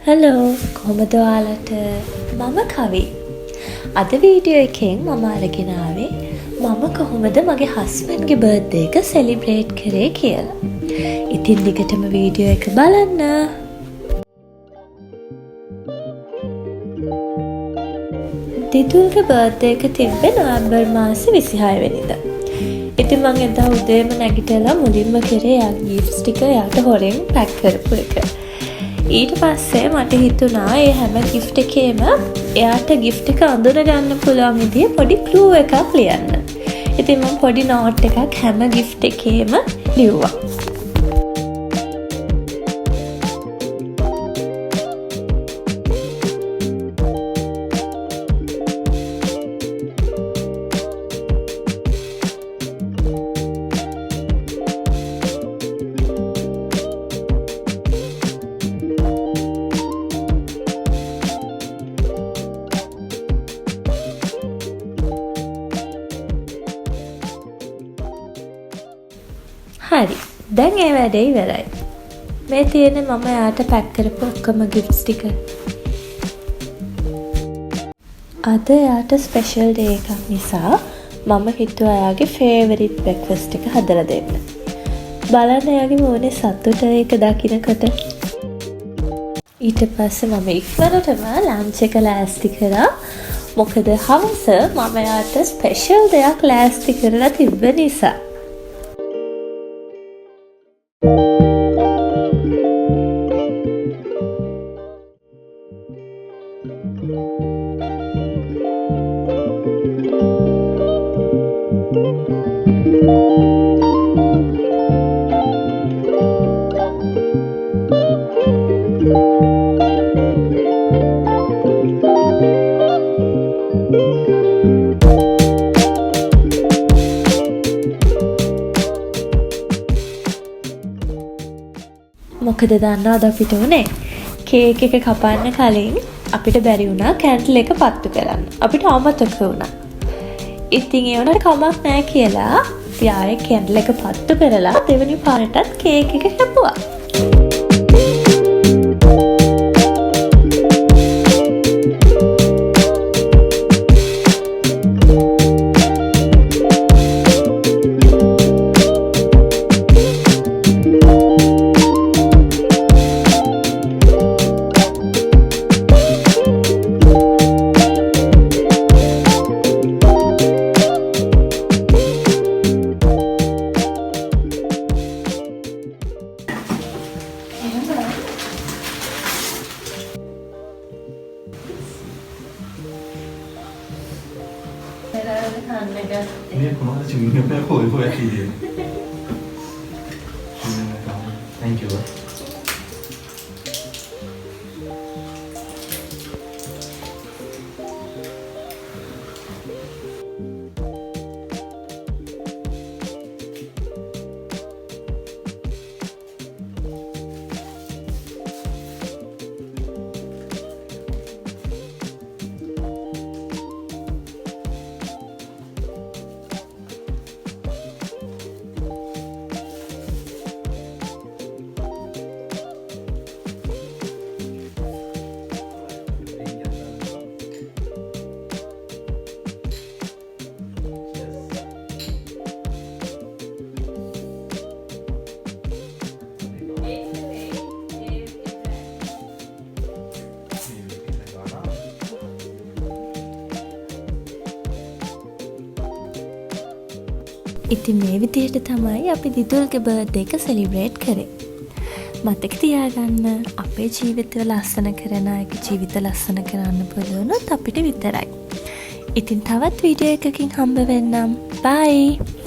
Hello කොහොමද ඔයාලට මම කවි. අද වීඩියෝ එකෙන් මම අරගෙන ආවේ මම කොහොමද මගේ හස්බන්ඩ්ගේ බර්ත්ඩේ එක සෙලිබ්‍රේට් කරේ කියලා. ඉතින් දිගටම වීඩියෝ එක බලන්න. දිදුල්ගේ බර්ත්ඩේ එක තිබ්බේ නොවැම්බර් මාසේ 26 වෙනිදා. ඉතින් මම එදා උදේම නැගිටලා මුලින්ම කරේ යාගේ ගිෆ්ට්ස් ටික යාට හොරෙන් පැක් කරපු එක. ඊට පස්සේ මට හිතුණා ඒ හැම ගිෆ්ට් එකේම එයාට ගිෆ්ට් එක අඳුර ගන්න පුළුවන් විදිහේ පොඩි ක්ලූ එකක් ලියන්න. ඉතින් මම පොඩි නෝට් එකක් හැම ගිෆ්ට් එකේම ලිව්වා. හරි. දැන් ඒ වැඩේ ඉවරයි. මේ තියෙන්නේ මම එයාට පැක් කරපු ඔක්කොම ගිෆ්ට්ස් ටික. අද එයාට ස්පෙෂල් ඩේ එකක් නිසා මම හිතුවා එයාගේ ෆේවරිට් බ්‍රෙක්ෆාස්ට් එක හදලා දෙන්න. බලන්න එයාගේ මූණේ සතුට ඒක දකිනකොට. ඊට පස්සේ මම ඉක්මනටම ලන්ච් එක ලෑස්ති කරා. මොකද හවස මම එයාට ස්පෙෂල් දෙයක් ලෑස්ති කරලා තිබ්බ නිසා. මොකද දන්නවද අපිට උනේ කේක් එක කපන්න කලින් අපිට බැරි වුණා කැන්ඩල් එක පත්තු කරන්න. අපිට අමතක වුණා. ඉතින් ඒ උනට කමක් නැහැ කියලා අපි ආයේ කැන්ඩල් එක පත්තු කරලා දෙවෙනි පාරටත් කේක් එක කැපුවා. Ini kemana sih? Ini apa? Kok ya sih? Thank you. ඉතින් මේ විදිහට තමයි අපි දිදුල්ගේ බර්ත්ඩේ එක සෙලිබ්‍රේට් කරේ. මතක තියාගන්න අපේ ජීවිතය ලස්සන කරන අයගේ ජීවිත ලස්සන කරන්න පුළුවන් අපිට විතරයි. ඉතින් තවත් වීඩියෝ එකකින් හම්බ වෙන්නම්. බයි.